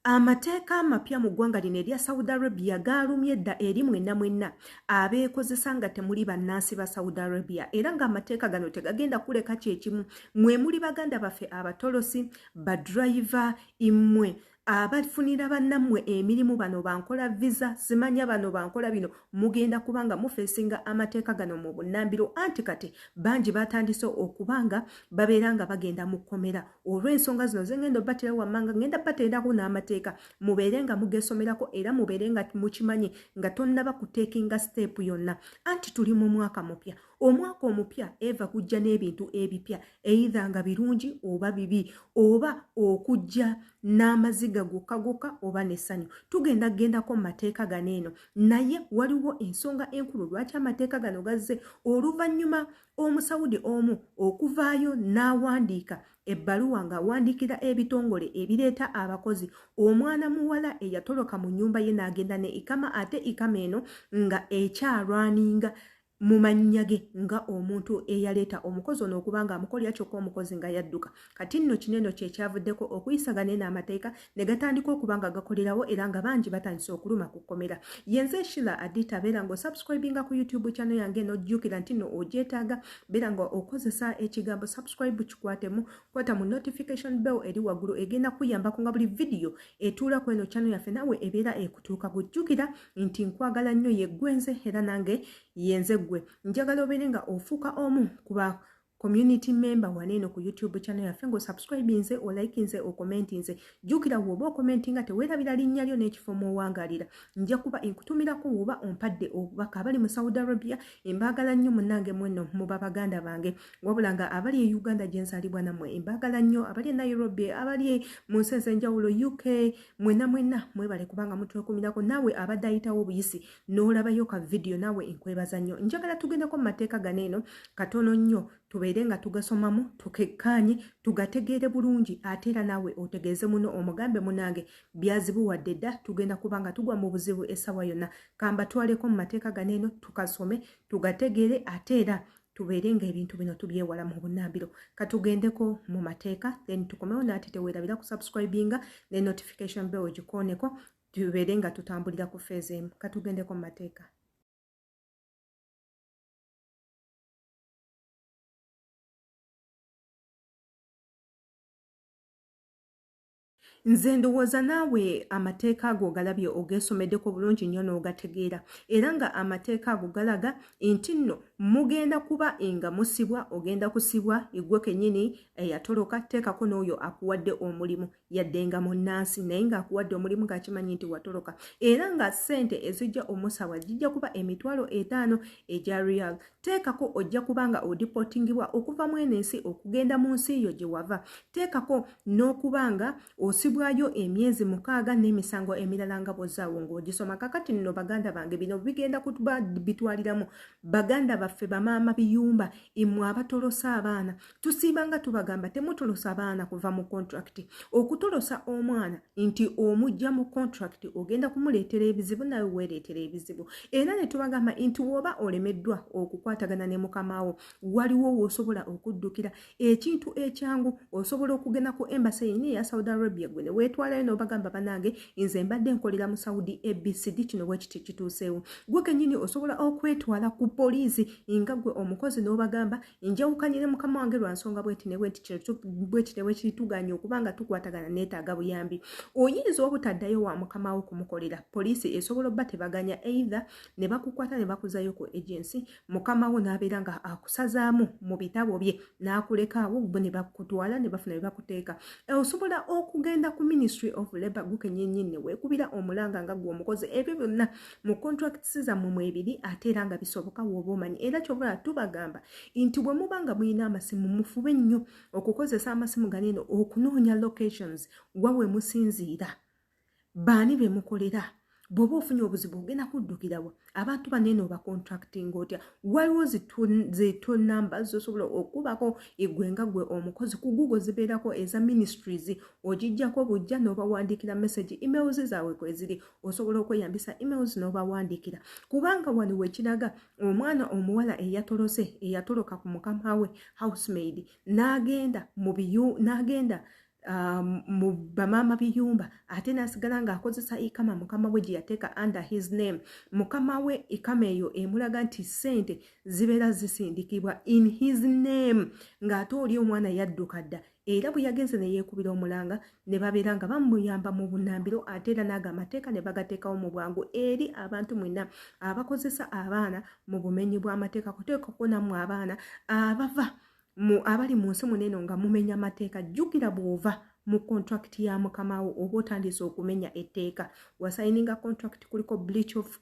Amateeka amapya mu ggwanga lino erya Saudi Arabia gaalumye dda eri mwenna abeekozesa nga temuli bannansi ba Saudi Arabia era ng'amateeka gano tegagenda kuleka kyekimu mwe muli baganda baffe abatolosi badriver immwe abafunira bannammwe emirimu bano bankola visa simanya bano bankola bino mugenda kubanga mufeesinga amateeka gano mu bunnambiro anti kati bangi batandise okubanga babeeranga bagenda mu kkomera olw'ensonga zino zengenda batera wammanga ngenda bateerako n'amateeka mubeerenga mugesomerako era mubeerenga mukimanyi nga tonnaba kuteekinga step yonna anti tuli mu mwaka mupya omwaka omupya eva kujja n'ebintu ebipya either nga birungi oba bibi oba okujja n'amaziga gokka oba n'essanyu tugenda gendako mu mateeka gano eno naye waliwo ensonga enkulu lwaki amateeka gano gazze oluvannyuma omusawudi omu okuvaayo n'awandiika ebbaluwa ng'awandiikira ebitongole ebireeta abakozi omwana muwala eyatoloka mu nnyumba ye n'agenda ne ikama ate ikama eno nga ekyalwaninga mu mannya ge nga omuntu eyaleeta omukozi ono okubanga amukolera kyokka omukozi nga yadduka kati nno kineno kyekyavuddeko okuyisagana n'amateeka ne gatandika okubanga gakolerawo era nga bangi batandise okuluma ku kkomera yenze Shila Adita beera ng'osubscribinga ku YouTube channel yange n'ojjukira nti nno ogyetaaga beera nga okozesa ekigambo subscribe kikwatemu kwata mu notification bell eri waggulu egenda kuyambako nga buli video etuula ku eno channel yaffe nawe ebeera ekutuuka bujjukira nti nkwagala nnyo yeggwenze era nange yenze njagala obeere nga ofuuka omu kuba community member waneeno ku YouTube channel yaffe ng'osubscribinze olikinze okomentinze jjukira woba okomentinga teweerabira linnya lyo n'ekifo mw'owangaalira nja kuba nkutumirako woba ompadde obubaka abali mu Saudi Arabia embaagala nnyo munnange mwenno muba baganda bange wabula nga abali e Uganda gye nzaalibwa nammwe embaagala nnyo abali e Nairobi abali mu nsi ez'enjawulo UK mwenna mwebale kubanga mutwekumirako naawe abadde ayitawo obuyisi n'olabayo ka video naawe nkwebaza nnyo njagala tugendeko mu mateeka gano eno katono nnyo tubeere nga tugasomamu tukekkaanye tugategeere bulungi ate era naawe otegeeze muno omugambe munange byazibuwadde dda tugenda kubanga tugwa mu buzibu essaawa yonna kamba twaleko mu mateeka gano eno tukasome tugategeere ate era tubeere nga ebintu bino tubyewala mu bunnambiro katugendeko mu mateeka then tukomewo naate teweerabira ku subscribinga ne notification bell ogikooneko tubeere nga tutambulira ku feezi emu katugendeko mu mateeka nze ndowooza naawe amateeka ago ogalabye ogeesomeddeko bulungi nnyo n'ogategeera era nga amateeka ago galaga nti nno mugenda kuba nga musibwa ogenda kusibwa eggwe kennyini eyatoloka teekako n'oyo akuwadde omulimu yadde nga munnansi naye ng'akuwadde omulimu ng'akimanyi nti watoloka era nga ssente ezijja omusaba zijja kuba emitwalo 5 egya riyal teekako ojja kuba nga odipotingibwa okuva mu eno ensi okugenda mu nsi yo gye wava teekako n'okuba nga osibwayo emyezi 6 n'emisango emirala nga bozaawo ng'ogisoma kakati nno baganda bange bino bigenda kutuba bitwaliramu baganda baffe bamaama biyumba imwe abatolosa abaana tusiibanga tubagamba temutolosa abaana kuva mu contract okutolosa omwana nti omujja mu contract ogenda kumuleetera ebizibu nawe weereetera ebizibu era ne tubagamba nti woba olemeddwa okukwatagana ne mukamaawo waliwo w'osobola okuddukira ekintu ekyangu osobola okugenda ku embassy yennyini eya Saudi Arabia gwe ne weetwalayo n'obagamba banange nze mbadde nkolera mu Saudi ABCD kino bwekiti kituuseewo gwe kennyini osobola okwetwala ku poliisi nga gwe omukozi n'obagamba njawukanye ne mukama wange lwa nsonga bweti ne bwekituganya okubanga tukwatagana neetaaga buyambi oyinza obutaddayo wa mukamaawo kumukolera poliisi esobola obba tebaganya either ne bakukwata ne bakuzayo ku agency mukamaawo n'abeera nga akusazaamu mu bitabo bye n'akulekaawo bo ne bakutwala ne bafuna ne bakuteeka osobola okugenda ku Ministry of Labour gukenyennyini weekubira omulanga nga gwe omukozi ebyo byonna mu contracts zammwe mwebiri ate era nga bisoboka w'oba omanyi era kyobula tubagamba nti bwe mubanga muyina amasimu mufube nnyo okukozesa amasimu ganeno okunoonya locations wawe musinziira baani be mukolera bw'oba ofunye obuzibu ogenda kuddukirawo abantu banene oba contracting otya waliwo zitu namba zosobola okubako egwenga gwe omukozi ku Google zibeerako eza ministries ogijjako bujja n'obawandiikira message emails zaabwe kweziri osobola okweyambisa emails n'obawandiikira kubanga wano wekiraga omwana omuwala eyatoloka ku mukama we housemaid n'agenda mu biyu n'agenda mu bamaama biyumba ate nasigala ng'akozesa ikama mukama we gye yateeka under his name. Mukama we ikama eyo emulaga nti ssente zibeera zisindikibwa in his name ng'ate oli omwana yadduka dda era bwe yagenze ne yeekubira omulanga ne babeera nga bamuyamba mu bunnambiro ate era n'ago amateeka ne bagateekawo mu bwangu eri abantu mwenna abakozesa abaana mu bumenyi bw'amateeka kuteekako nammwe abaana abali mu nsi muneno nga mumenya amateeka. Jjukira bw'ova mu contract ya mukamawo oba otandise okumenya etteeka wasayininga contract kuliko breach of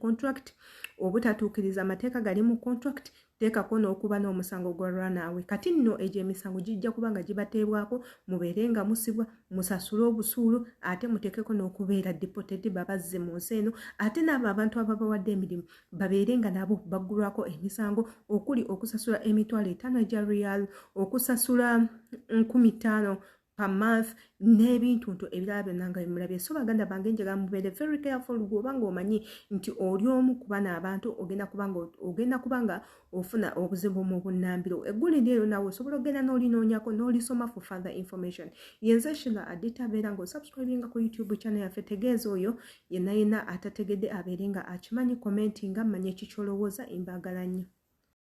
contract obutatuukiriza amateeka gali mu contract teekako n'okuba n'omusango gw'olwa naawe. Kati nno egyo emisango gijja kuba nga gibateebwako mubeere nga musibwa musasule obusuulu ate muteekeko n'okubeera deported babazze mu nsi eno ate n'abo abantu ababawadde emirimu babeere nga nabo baggulwako emisango okuli okusasula emitwalo 5 egya riyal okusasula 15,000 per month n'ebintu ebirala byonna nga bimulabye. So baganda bange njagala mubeere very careful bw'oba ng'omanyi nti oli omu ku bano abantu ogenda kuba nga ofuna obuzibu mu bunnambiro. Eggulu lyeyo naawe osobola okugenda n'olinoonyako n'olisoma for further information. Yenze Sheila Adita abeera ng'osubscribinga ku YouTube channel yaffe. Tegeeza oyo yenna atategedde abeere nga akimanyi commenting nga mmanye ekikyolowooza embaagala nnyo.